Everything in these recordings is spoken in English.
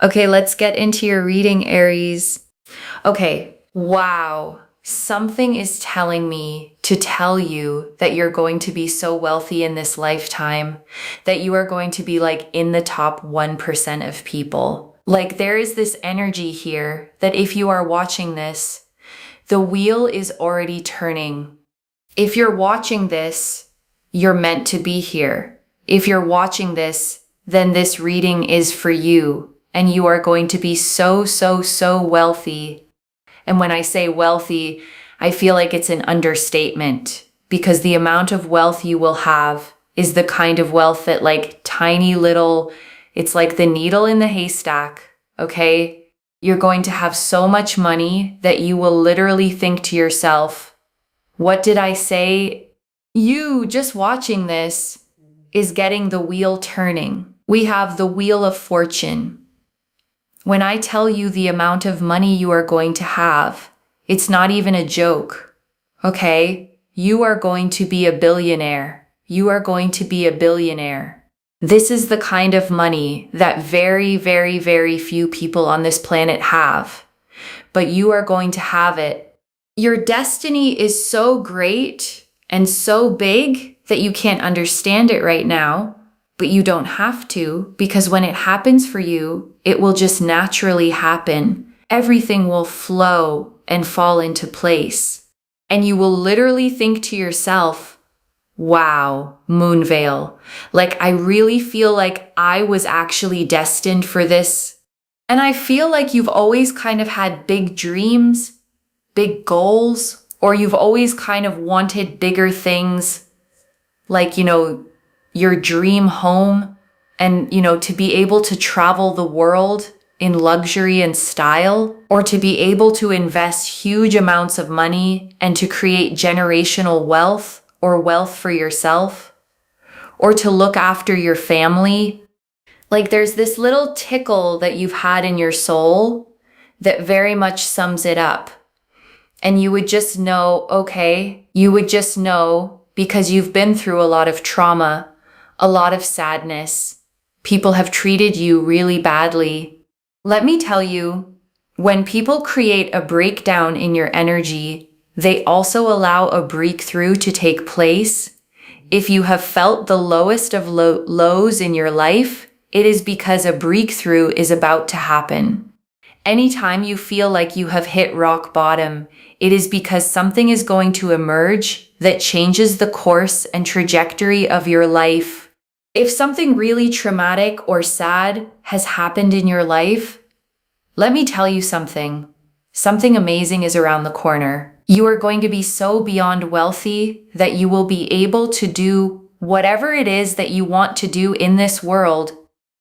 Okay, let's get into your reading, Aries. Okay, wow. Something is telling me to tell you that you're going to be so wealthy in this lifetime, that you are going to be like in the top 1% of people. Like there is this energy here that if you are watching this, the wheel is already turning. If you're watching this, you're meant to be here. If you're watching this, then this reading is for you, and you are going to be so, so, so wealthy. And when I say wealthy, I feel like it's an understatement because the amount of wealth you will have is the kind of wealth that like tiny little, it's like the needle in the haystack, okay? You're going to have so much money that you will literally think to yourself, what did I say? You just watching this is getting the wheel turning. We have the wheel of fortune. When I tell you the amount of money you are going to have, it's not even a joke, okay? You are going to be a billionaire. You are going to be a billionaire. This is the kind of money that very, very, very few people on this planet have, but you are going to have it. Your destiny is so great and so big that you can't understand it right now. But you don't have to, because when it happens for you, it will just naturally happen. Everything will flow and fall into place. And you will literally think to yourself, wow, Moonveil, like I really feel like I was actually destined for this. And I feel like you've always kind of had big dreams, big goals, or you've always kind of wanted bigger things, like, your dream home and, to be able to travel the world in luxury and style, or to be able to invest huge amounts of money and to create generational wealth or wealth for yourself, or to look after your family. Like there's this little tickle that you've had in your soul that very much sums it up. And you would just know, because you've been through a lot of trauma, a lot of sadness. People have treated you really badly. Let me tell you, when people create a breakdown in your energy, they also allow a breakthrough to take place. If you have felt the lowest of lows in your life, it is because a breakthrough is about to happen. Anytime you feel like you have hit rock bottom, it is because something is going to emerge that changes the course and trajectory of your life. If something really traumatic or sad has happened in your life, let me tell you something. Something amazing is around the corner. You are going to be so beyond wealthy that you will be able to do whatever it is that you want to do in this world.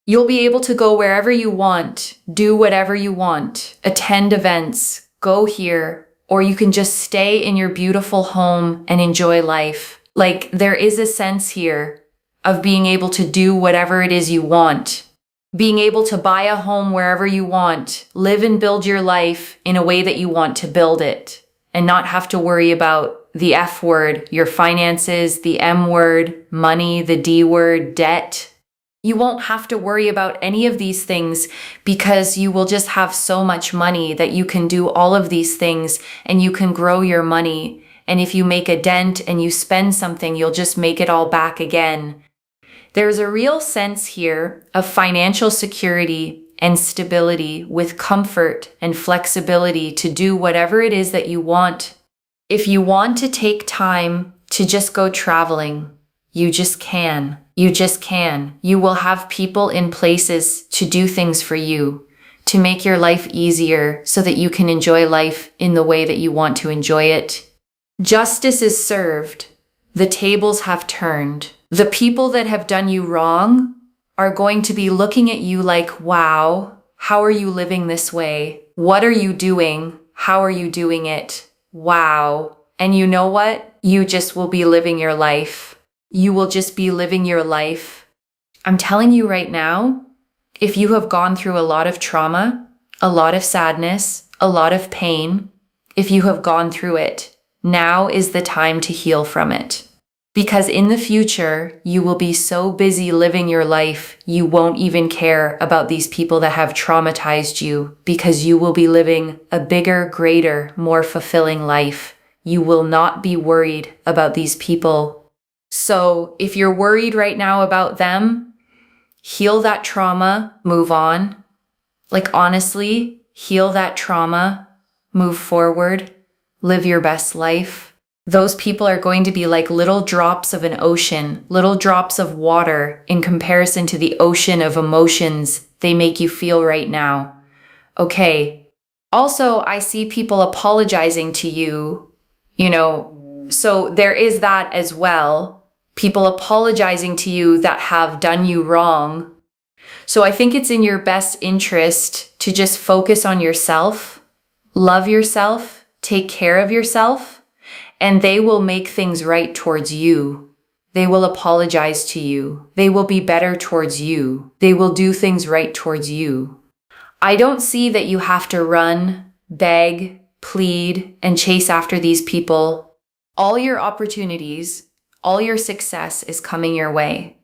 You'll be able to go wherever you want, do whatever you want, attend events, go here, or you can just stay in your beautiful home and enjoy life. Like there is a sense here of being able to do whatever it is you want, being able to buy a home wherever you want, live and build your life in a way that you want to build it, and not have to worry about the F word, your finances, the M word, money, the D word, debt. You won't have to worry about any of these things because you will just have so much money that you can do all of these things and you can grow your money. And if you make a dent and you spend something, you'll just make it all back again. There's a real sense here of financial security and stability with comfort and flexibility to do whatever it is that you want. If you want to take time to just go traveling, you just can. You just can. You will have people in places to do things for you, to make your life easier so that you can enjoy life in the way that you want to enjoy it. Justice is served. The tables have turned. The people that have done you wrong are going to be looking at you like, wow, how are you living this way? What are you doing? How are you doing it? Wow. And you know what? You just will be living your life. You will just be living your life. I'm telling you right now, if you have gone through a lot of trauma, a lot of sadness, a lot of pain, if you have gone through it, now is the time to heal from it. Because in the future, you will be so busy living your life, you won't even care about these people that have traumatized you, because you will be living a bigger, greater, more fulfilling life. You will not be worried about these people. So if you're worried right now about them, heal that trauma, move on. Like honestly, heal that trauma, move forward, live your best life. Those people are going to be like little drops of an ocean, little drops of water in comparison to the ocean of emotions they make you feel right now. Okay. Also, I see people apologizing to you, so there is that as well. People apologizing to you that have done you wrong. So I think it's in your best interest to just focus on yourself, love yourself, take care of yourself, and they will make things right towards you. They will apologize to you. They will be better towards you. They will do things right towards you. I don't see that you have to run, beg, plead, and chase after these people. All your opportunities, all your success is coming your way.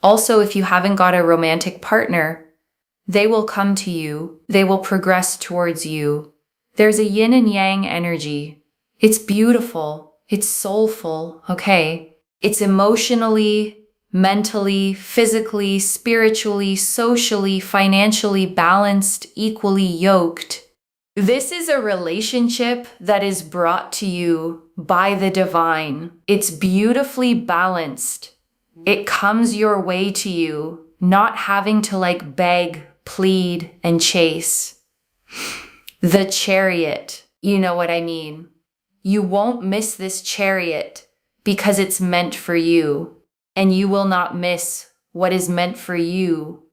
Also, if you haven't got a romantic partner, they will come to you. They will progress towards you. There's a yin and yang energy. It's beautiful. It's soulful, okay? It's emotionally, mentally, physically, spiritually, socially, financially balanced, equally yoked. This is a relationship that is brought to you by the divine. It's beautifully balanced. It comes your way to you, not having to beg, plead, and chase. The Chariot, you know what I mean? You won't miss this chariot because it's meant for you, and you will not miss what is meant for you.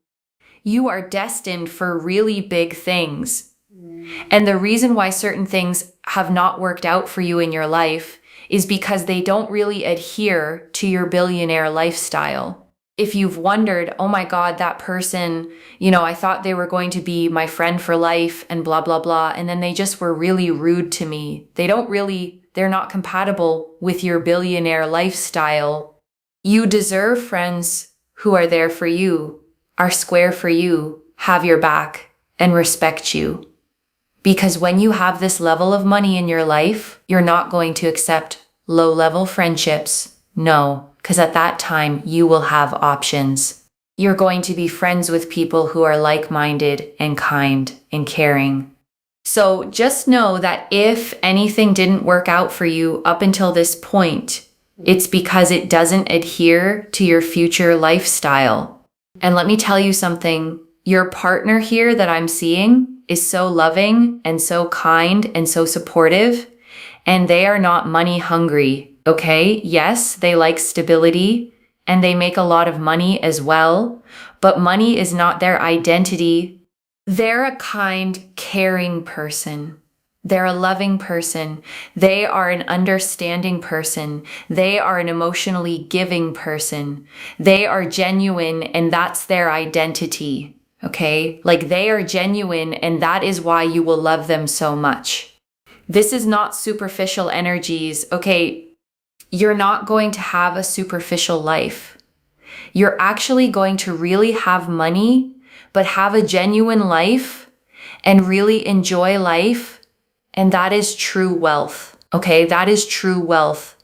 You are destined for really big things. And the reason why certain things have not worked out for you in your life is because they don't really adhere to your billionaire lifestyle. If you've wondered, oh my God, that person, I thought they were going to be my friend for life and blah, blah, blah. And then they just were really rude to me. They're not compatible with your billionaire lifestyle. You deserve friends who are there for you, are square for you, have your back, and respect you. Because when you have this level of money in your life, you're not going to accept low-level friendships. No. Because at that time, you will have options. You're going to be friends with people who are like-minded and kind and caring. So just know that if anything didn't work out for you up until this point, it's because it doesn't adhere to your future lifestyle. And let me tell you something, your partner here that I'm seeing is so loving and so kind and so supportive, and they are not money hungry. Okay, yes, they like stability and they make a lot of money as well, but money is not their identity. They're a kind, caring person. They're a loving person. They are an understanding person. They are an emotionally giving person. They are genuine and that's their identity. Okay, they are genuine and that is why you will love them so much. This is not superficial energies. Okay, you're not going to have a superficial life. You're actually going to really have money, but have a genuine life and really enjoy life. And that is true wealth. Okay, that is true wealth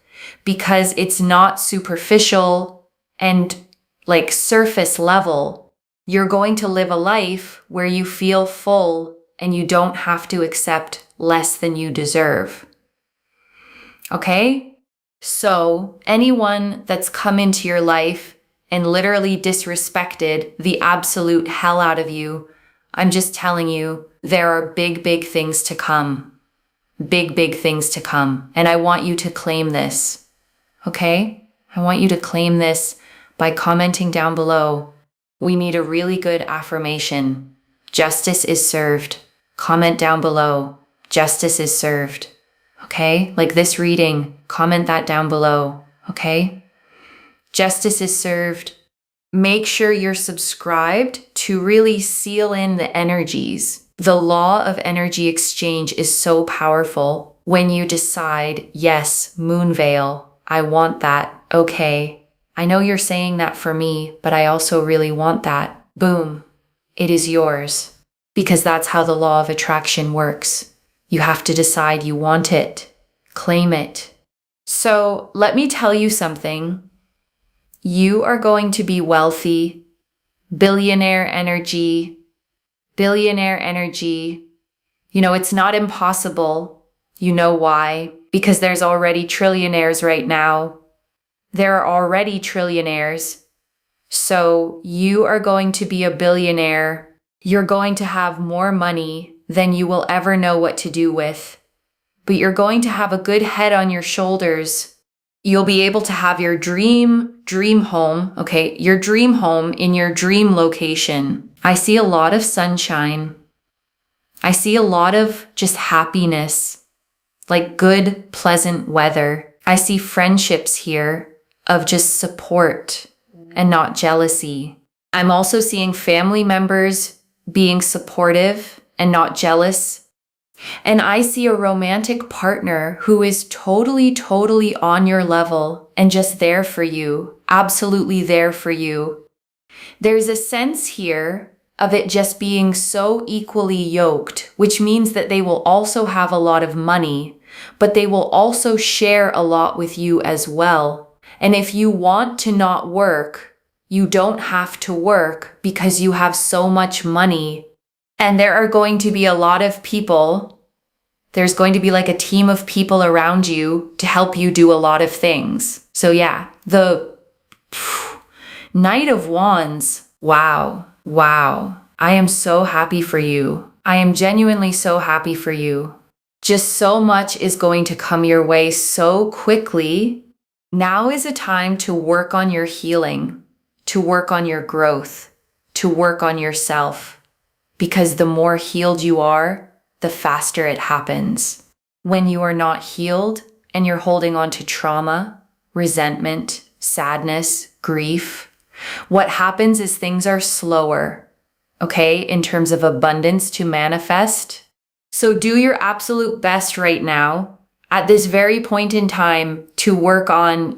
because it's not superficial and surface level. You're going to live a life where you feel full and you don't have to accept less than you deserve. Okay? So anyone that's come into your life and literally disrespected the absolute hell out of you, I'm just telling you, there are big, big things to come. Big, big things to come. And I want you to claim this. Okay? I want you to claim this by commenting down below. We need a really good affirmation. Justice is served. Comment down below. Justice is served. Okay? This reading, comment that down below. Okay? Justice is served. Make sure you're subscribed to really seal in the energies. The law of energy exchange is so powerful when you decide, yes, Moonveil, I want that. Okay, I know you're saying that for me, but I also really want that. Boom. It is yours. Because that's how the law of attraction works. You have to decide you want it. Claim it. So let me tell you something. You are going to be wealthy. Billionaire energy. Billionaire energy. You know, it's not impossible. You know why? Because there's already trillionaires right now. There are already trillionaires. So you are going to be a billionaire. You're going to have more money than you will ever know what to do with. But you're going to have a good head on your shoulders. You'll be able to have your dream home, okay? Your dream home in your dream location. I see a lot of sunshine. I see a lot of just happiness, like good, pleasant weather. I see friendships here of just support and not jealousy. I'm also seeing family members being supportive and not jealous. And I see a romantic partner who is totally on your level and just there for you, absolutely there for you. There's a sense here of it just being so equally yoked, which means that they will also have a lot of money, but they will also share a lot with you as well. And if you want to not work, you don't have to work because you have so much money. And there are going to be a lot of people. There's going to be like a team of people around you to help you do a lot of things. So yeah, the Knight of Wands. Wow. I am so happy for you. I am genuinely so happy for you. Just so much is going to come your way so quickly. Now is a time to work on your healing, to work on your growth, to work on yourself. Because the more healed you are, the faster it happens. When you are not healed and you're holding on to trauma, resentment, sadness, grief, what happens is things are slower, okay, in terms of abundance to manifest. So do your absolute best right now, at this very point in time, to work on,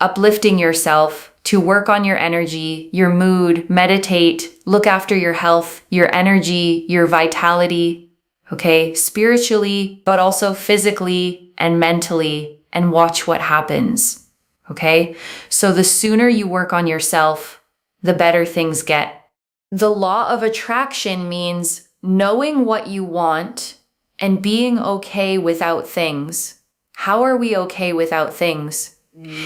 uplifting yourself, to work on your energy, your mood, meditate, look after your health, your energy, your vitality, okay, spiritually, but also physically and mentally, and watch what happens, okay? So the sooner you work on yourself, the better things get. The law of attraction means knowing what you want and being okay without things. How are we okay without things?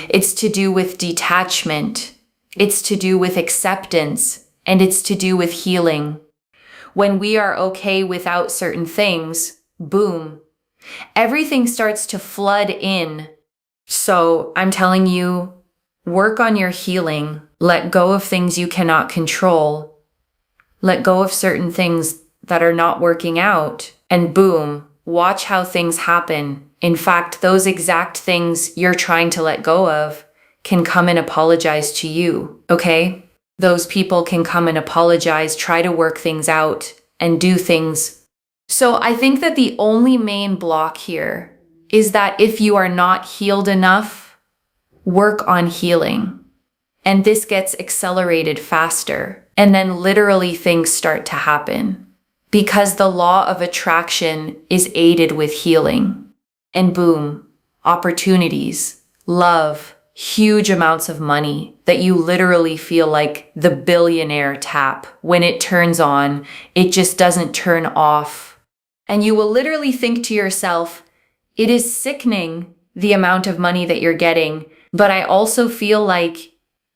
It's to do with detachment. It's to do with acceptance. And it's to do with healing. When we are okay without certain things, boom, everything starts to flood in. So I'm telling you, work on your healing. Let go of things you cannot control. Let go of certain things that are not working out. And boom, watch how things happen. In fact, those exact things you're trying to let go of can come and apologize to you, okay? Those people can come and apologize, try to work things out, and do things. So I think that the only main block here is that if you are not healed enough, work on healing. And this gets accelerated faster. And then literally things start to happen. Because the law of attraction is aided with healing. And boom, opportunities, love, huge amounts of money that you literally feel like the billionaire tap. When it turns on, it just doesn't turn off. And you will literally think to yourself, it is sickening the amount of money that you're getting, but I also feel like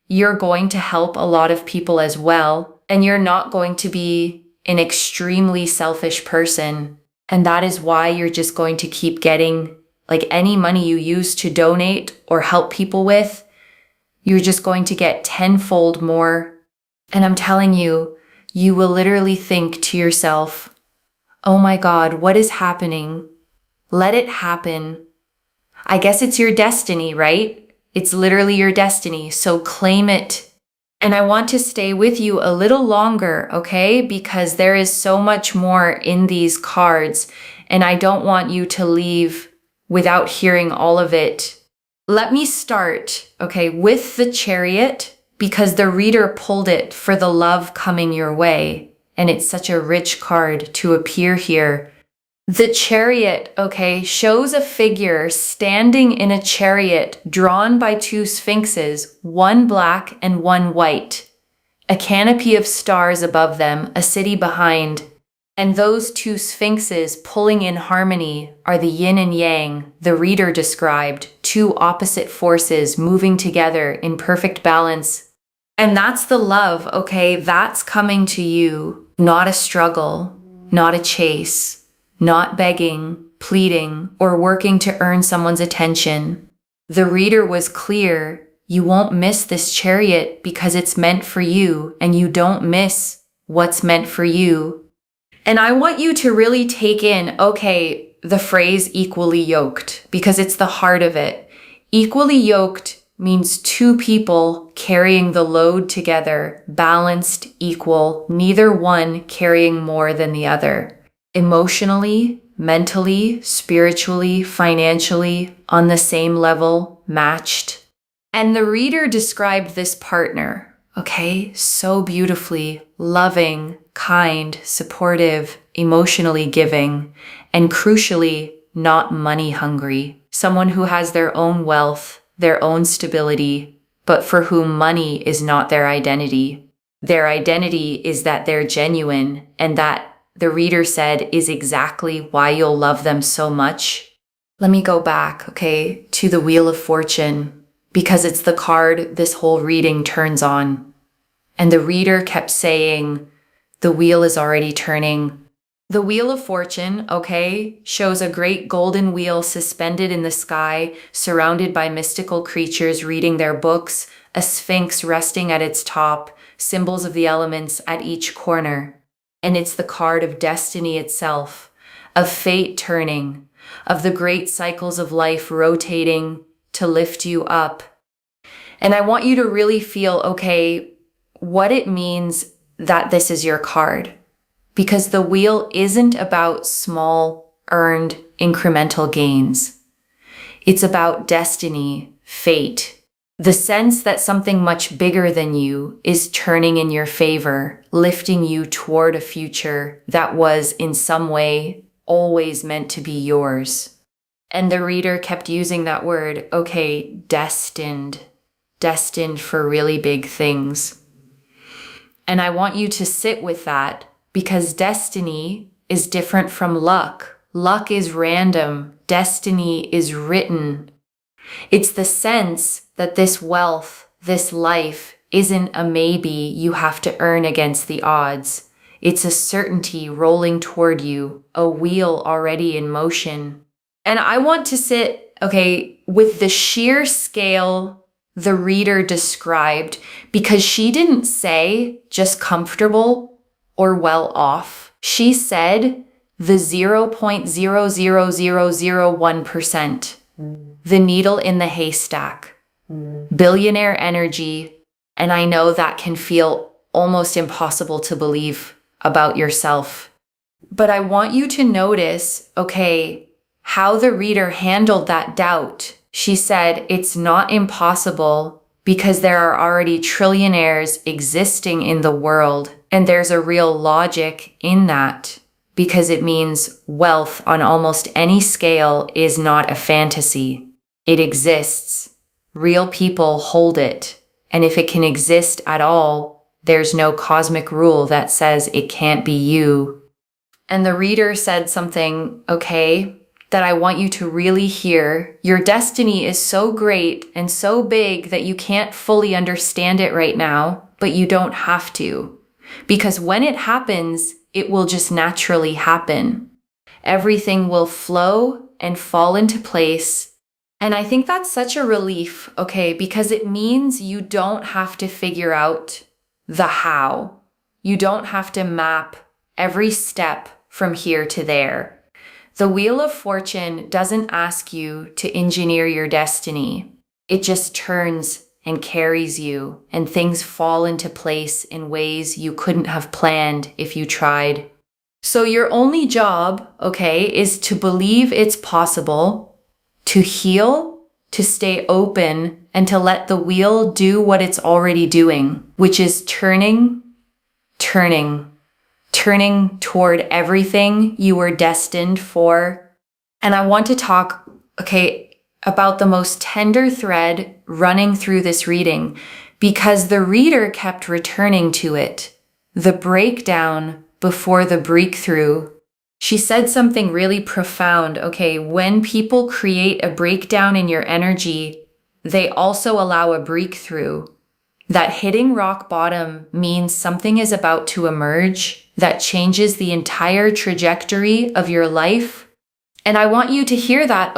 you're going to help a lot of people as well, and you're not going to be an extremely selfish person. And that is why you're just going to keep getting, like, any money you use to donate or help people with, you're just going to get tenfold more. And I'm telling you, you will literally think to yourself, oh my God, what is happening? Let it happen. I guess it's your destiny, right? It's literally your destiny. So claim it. And I want to stay with you a little longer, okay? Because there is so much more in these cards, and I don't want you to leave without hearing all of it. Let me start, okay, with the Chariot because the reader pulled it for the love coming your way. And it's such a rich card to appear here. The Chariot, okay, shows a figure standing in a chariot drawn by two sphinxes, one black and one white. A canopy of stars above them, a city behind. And those two sphinxes pulling in harmony are the yin and yang the reader described, two opposite forces moving together in perfect balance. And that's the love, okay? That's coming to you, not a struggle, not a chase. Not begging, pleading, or working to earn someone's attention. The reader was clear, you won't miss this chariot because it's meant for you, and you don't miss what's meant for you. And I want you to really take in, okay, the phrase equally yoked, because it's the heart of it. Equally yoked means two people carrying the load together, balanced, equal, neither one carrying more than the other. Emotionally, mentally, spiritually, financially, on the same level, matched. And the reader described this partner, okay, so beautifully, loving, kind, supportive, emotionally giving, and crucially, not money hungry. Someone who has their own wealth, their own stability, but for whom money is not their identity. Their identity is that they're genuine, and that, the reader said, is exactly why you'll love them so much. Let me go back, okay, to the Wheel of Fortune, because it's the card this whole reading turns on. And the reader kept saying, the wheel is already turning. The Wheel of Fortune, okay, shows a great golden wheel suspended in the sky, surrounded by mystical creatures reading their books, a sphinx resting at its top, symbols of the elements at each corner. And it's the card of destiny itself, of fate turning, of the great cycles of life rotating to lift you up. And I want you to really feel, okay, what it means that this is your card. Because the wheel isn't about small, earned, incremental gains. It's about destiny, fate. The sense that something much bigger than you is turning in your favor, lifting you toward a future that was in some way always meant to be yours. And the reader kept using that word, okay, destined for really big things. And I want you to sit with that because destiny is different from luck. Luck is random. Destiny is written. It's the sense that this wealth, this life, isn't a maybe you have to earn against the odds. It's a certainty rolling toward you, a wheel already in motion. And I want to sit, okay, with the sheer scale the reader described, because she didn't say just comfortable or well off. She said the 0.00001%. The needle in the haystack, billionaire energy, and I know that can feel almost impossible to believe about yourself. But I want you to notice, okay, how the reader handled that doubt. She said it's not impossible because there are already trillionaires existing in the world, and there's a real logic in that. Because it means wealth on almost any scale is not a fantasy. It exists. Real people hold it. And if it can exist at all, there's no cosmic rule that says it can't be you. And the reader said something, okay, that I want you to really hear. Your destiny is so great and so big that you can't fully understand it right now, but you don't have to. Because when it happens, it will just naturally happen. Everything will flow and fall into place. And I think that's such a relief, okay, because it means you don't have to figure out the how. You don't have to map every step from here to there. The Wheel of Fortune doesn't ask you to engineer your destiny. It just turns and carries you, and things fall into place in ways you couldn't have planned if you tried. So your only job, okay, is to believe it's possible, to heal, to stay open and to let the wheel do what it's already doing, which is turning toward everything you were destined for. And I want to talk, about the most tender thread running through this reading, because the reader kept returning to it. The breakdown before the breakthrough. She said something really profound. When people create a breakdown in your energy, they also allow a breakthrough. That hitting rock bottom means something is about to emerge that changes the entire trajectory of your life. And I want you to hear that,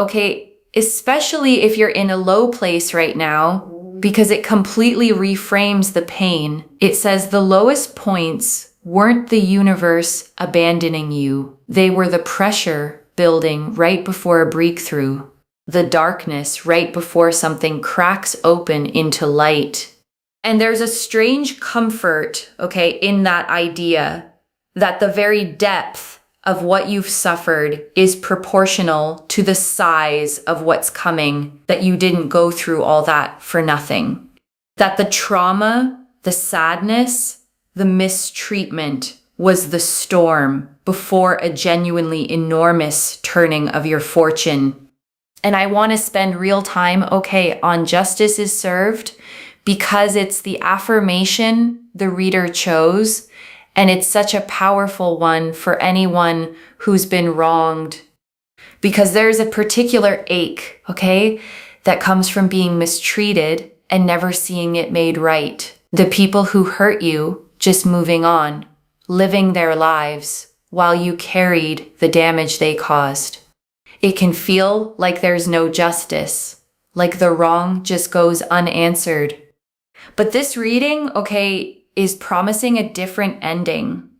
especially if you're in a low place right now, because it completely reframes the pain. It says the lowest points weren't the universe abandoning you. They were the pressure building right before a breakthrough. The darkness right before something cracks open into light. And there's a strange comfort, in that idea that the very depth of what you've suffered is proportional to the size of what's coming, that you didn't go through all that for nothing. That the trauma, the sadness, the mistreatment was the storm before a genuinely enormous turning of your fortune. And I want to spend real time, on justice is served, because it's the affirmation the reader chose, and it's such a powerful one for anyone who's been wronged. Because there's a particular ache, that comes from being mistreated and never seeing it made right. The people who hurt you just moving on, living their lives while you carried the damage they caused. It can feel like there's no justice, like the wrong just goes unanswered. But this reading, is promising a different ending.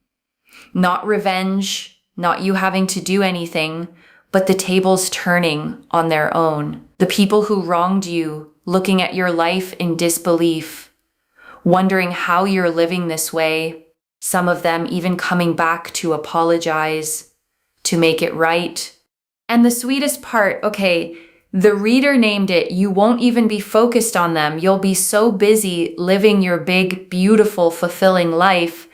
Not revenge, not you having to do anything, but the tables turning on their own. The people who wronged you looking at your life in disbelief, wondering how you're living this way. Some of them even coming back to apologize, to make it right. And the sweetest part, the reader named it, you won't even be focused on them. You'll be so busy living your big, beautiful, fulfilling life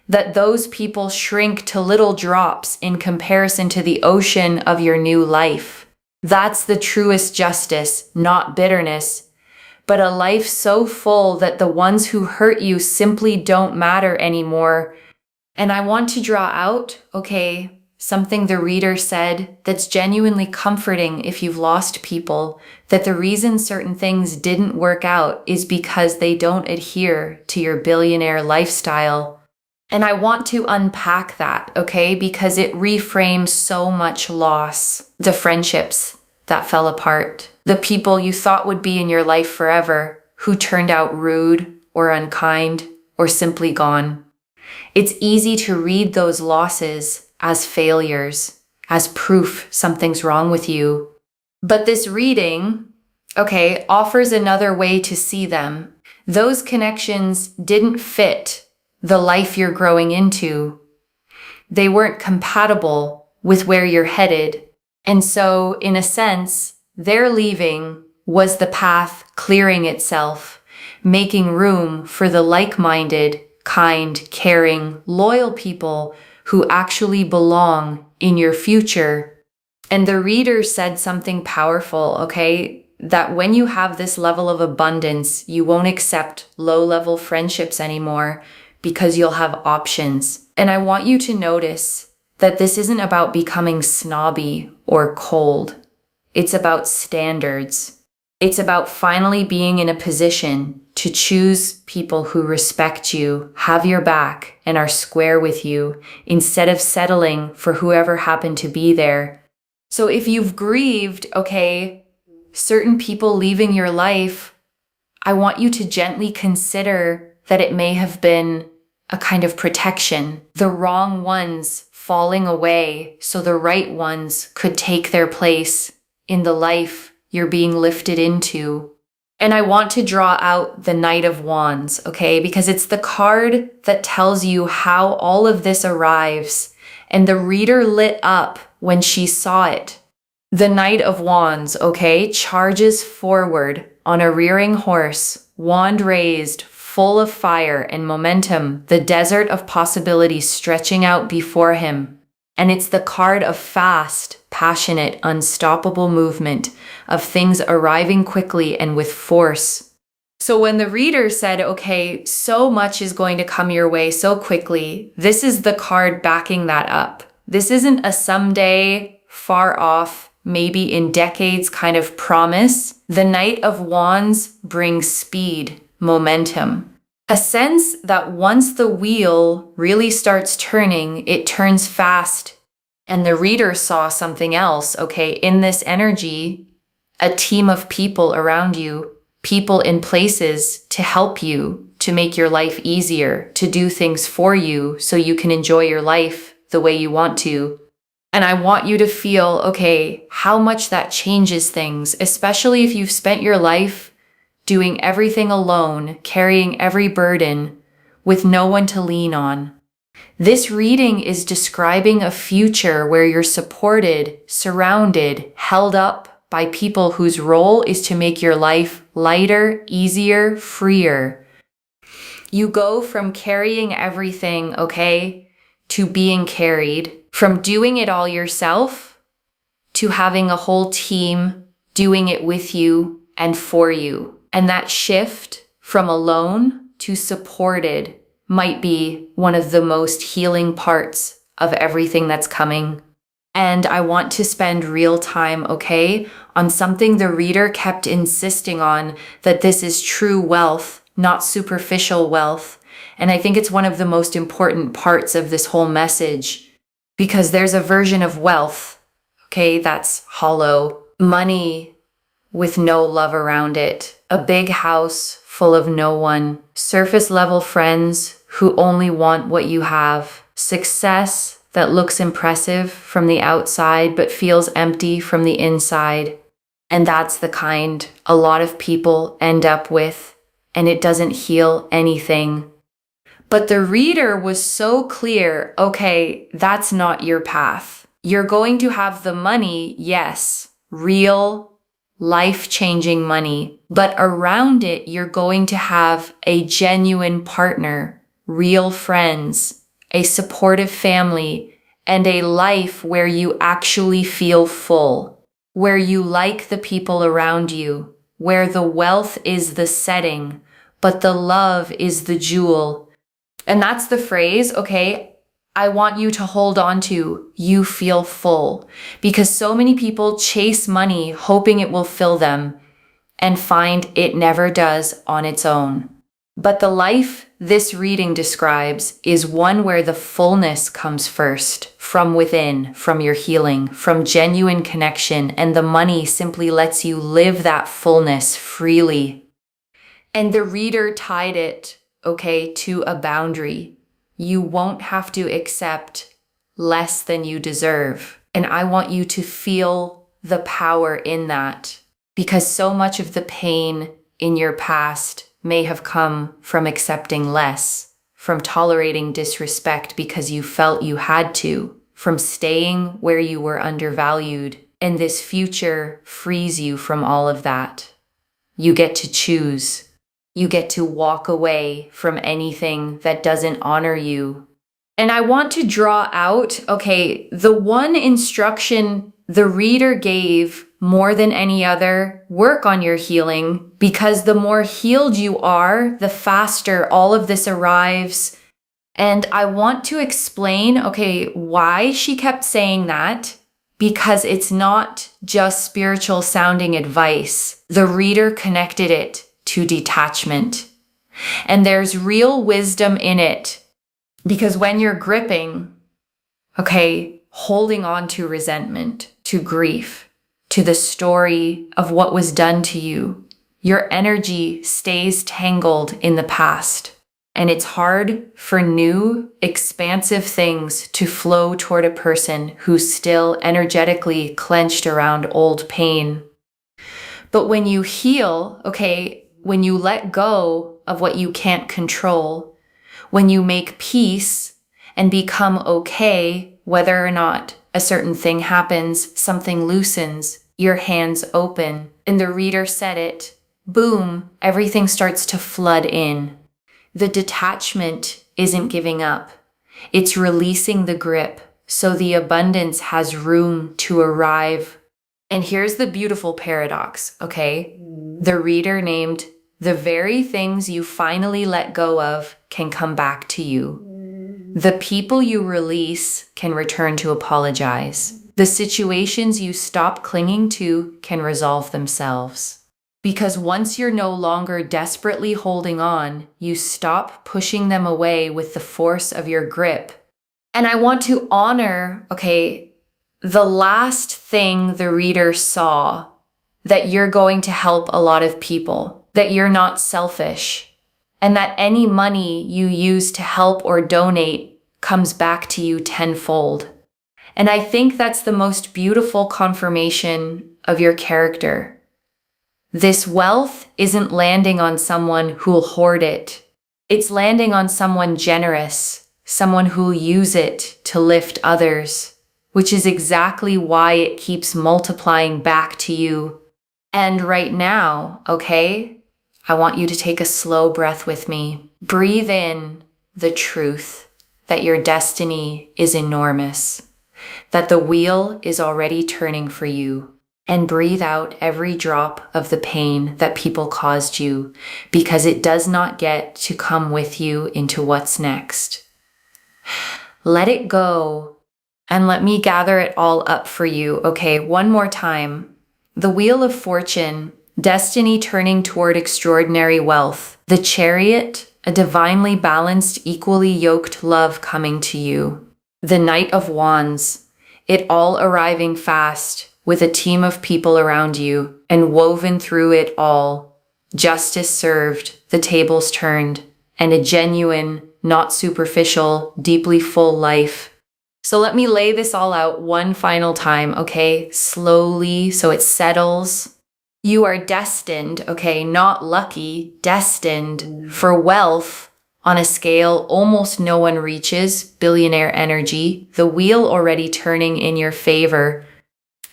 that those people shrink to little drops in comparison to the ocean of your new life. That's the truest justice, not bitterness, but a life so full that the ones who hurt you simply don't matter anymore. And I want to draw out, something the reader said that's genuinely comforting if you've lost people, that the reason certain things didn't work out is because they don't adhere to your billionaire lifestyle. And I want to unpack that, because it reframes so much loss. The friendships that fell apart, the people you thought would be in your life forever, who turned out rude or unkind or simply gone. It's easy to read those losses as failures, as proof something's wrong with you. But this reading, offers another way to see them. Those connections didn't fit the life you're growing into. They weren't compatible with where you're headed. And so, in a sense, their leaving was the path clearing itself, making room for the like-minded, kind, caring, loyal people who actually belong in your future. And the reader said something powerful, that when you have this level of abundance, you won't accept low-level friendships anymore because you'll have options. And I want you to notice that this isn't about becoming snobby or cold. It's about standards. It's about finally being in a position to choose people who respect you, have your back, and are square with you, instead of settling for whoever happened to be there. So if you've grieved, certain people leaving your life, I want you to gently consider that it may have been a kind of protection. The wrong ones falling away so the right ones could take their place in the life you're being lifted into. And I want to draw out the Knight of Wands, because it's the card that tells you how all of this arrives. And the reader lit up when she saw it. The Knight of Wands, okay, charges forward on a rearing horse, wand raised, full of fire and momentum, the desert of possibilities stretching out before him. And it's the card of fast, passionate, unstoppable movement, of things arriving quickly and with force. So when the reader said, okay, so much is going to come your way so quickly, this is the card backing that up. This isn't a someday, far off, maybe in decades kind of promise. The Knight of Wands brings speed, momentum. A sense that once the wheel really starts turning, it turns fast. And the reader saw something else, okay? In this energy, a team of people around you, people in places to help you, to make your life easier, to do things for you so you can enjoy your life the way you want to. And I want you to feel, okay, how much that changes things, especially if you've spent your life doing everything alone, carrying every burden, with no one to lean on. This reading is describing a future where you're supported, surrounded, held up by people whose role is to make your life lighter, easier, freer. You go from carrying everything, okay, to being carried, from doing it all yourself to having a whole team doing it with you and for you. And that shift from alone to supported might be one of the most healing parts of everything that's coming. And I want to spend real time, okay, on something the reader kept insisting on, that this is true wealth, not superficial wealth. And I think it's one of the most important parts of this whole message, because there's a version of wealth, okay, that's hollow, money with no love around it, a big house full of no one, surface level friends who only want what you have, success that looks impressive from the outside but feels empty from the inside. And that's the kind a lot of people end up with, and it doesn't heal anything. But the reader was so clear, okay, that's not your path. You're going to have the money, yes, real, life-changing money, but around it, you're going to have a genuine partner, real friends, a supportive family, and a life where you actually feel full, where you like the people around you, where the wealth is the setting, but the love is the jewel. And that's the phrase, okay, I want you to hold on to, you feel full, because so many people chase money hoping it will fill them and find it never does on its own. But the life this reading describes is one where the fullness comes first, from within, from your healing, from genuine connection, and the money simply lets you live that fullness freely. And the reader tied it, okay, to a boundary. You won't have to accept less than you deserve. And I want you to feel the power in that, because so much of the pain in your past may have come from accepting less, from tolerating disrespect because you felt you had to, from staying where you were undervalued. And this future frees you from all of that. You get to choose. You get to walk away from anything that doesn't honor you. And I want to draw out, okay, the one instruction the reader gave more than any other, work on your healing, because the more healed you are, the faster all of this arrives. And I want to explain, okay, why she kept saying that, because it's not just spiritual sounding advice. The reader connected it to detachment. And there's real wisdom in it, because when you're gripping, okay, holding on to resentment, to grief, to the story of what was done to you, your energy stays tangled in the past. And it's hard for new, expansive things to flow toward a person who's still energetically clenched around old pain. But when you heal, okay, when you let go of what you can't control, when you make peace and become okay Whether or not a certain thing happens, something loosens, your hands open, and the reader said it, boom, everything starts to flood in. The detachment isn't giving up. It's releasing the grip so the abundance has room to arrive. And here's the beautiful paradox, okay? The reader named, the very things you finally let go of can come back to you. The people you release can return to apologize. The situations you stop clinging to can resolve themselves. Because once you're no longer desperately holding on, you stop pushing them away with the force of your grip. And I want to honor, okay, the last thing the reader saw, that you're going to help a lot of people, that you're not selfish, and that any money you use to help or donate comes back to you tenfold. And I think that's the most beautiful confirmation of your character. This wealth isn't landing on someone who'll hoard it. It's landing on someone generous, someone who'll use it to lift others, which is exactly why it keeps multiplying back to you. And right now, okay, I want you to take a slow breath with me. Breathe in the truth that your destiny is enormous, that the wheel is already turning for you, and breathe out every drop of the pain that people caused you, because it does not get to come with you into what's next. Let it go, and let me gather it all up for you. Okay, one more time. The Wheel of Fortune, destiny turning toward extraordinary wealth. The Chariot, a divinely balanced, equally yoked love coming to you. The Knight of Wands, it all arriving fast with a team of people around you, and woven through it all. Justice served, the tables turned, and a genuine, not superficial, deeply full life. So let me lay this all out one final time, okay? Slowly, so it settles. You are destined, okay? Not lucky, destined for wealth on a scale almost no one reaches, billionaire energy, the wheel already turning in your favor.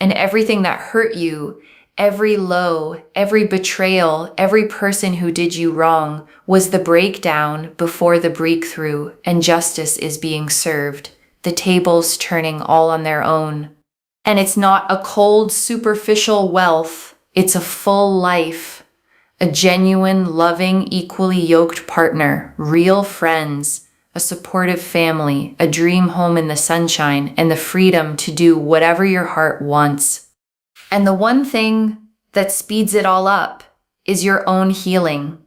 And everything that hurt you, every low, every betrayal, every person who did you wrong was the breakdown before the breakthrough, and justice is being served. The tables turning all on their own. And it's not a cold, superficial wealth. It's a full life. A genuine, loving, equally yoked partner, real friends, a supportive family, a dream home in the sunshine, and the freedom to do whatever your heart wants. And the one thing that speeds it all up is your own healing,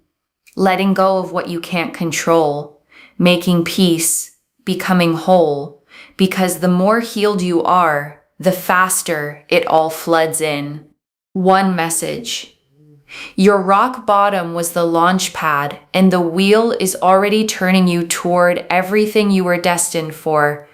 letting go of what you can't control, making peace, becoming whole, because the more healed you are, the faster it all floods in. One message. Your rock bottom was the launch pad, and the wheel is already turning you toward everything you were destined for.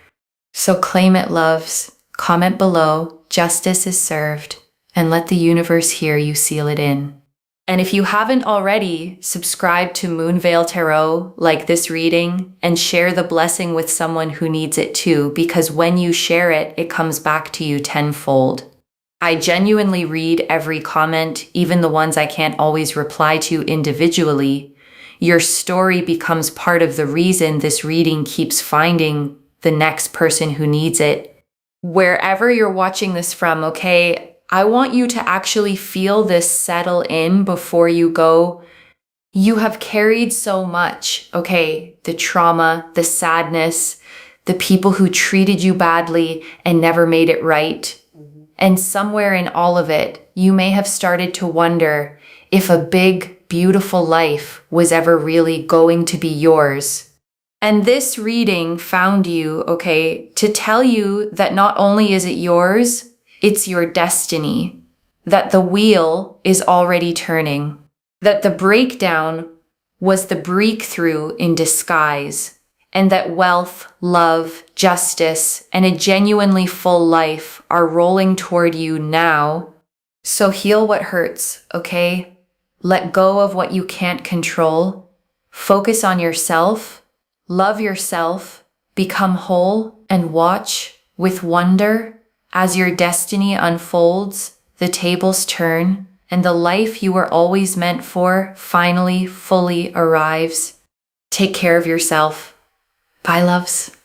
So claim it, loves. Comment below, justice is served, and let the universe hear you seal it in. And if you haven't already, subscribe to Moonveil Tarot, like this reading, and share the blessing with someone who needs it too, because when you share it, it comes back to you tenfold. I genuinely read every comment, even the ones I can't always reply to individually. Your story becomes part of the reason this reading keeps finding the next person who needs it. Wherever you're watching this from, okay, I want you to actually feel this settle in before you go. You have carried so much, okay? The trauma, the sadness, the people who treated you badly and never made it right. And somewhere in all of it, you may have started to wonder if a big, beautiful life was ever really going to be yours. And this reading found you, okay, to tell you that not only is it yours, it's your destiny, that the wheel is already turning, that the breakdown was the breakthrough in disguise, and that wealth, love, justice, and a genuinely full life are rolling toward you now. So heal what hurts, okay? Let go of what you can't control. Focus on yourself, love yourself, become whole, and watch with wonder as your destiny unfolds, the tables turn, and the life you were always meant for finally fully arrives. Take care of yourself. Bye, loves.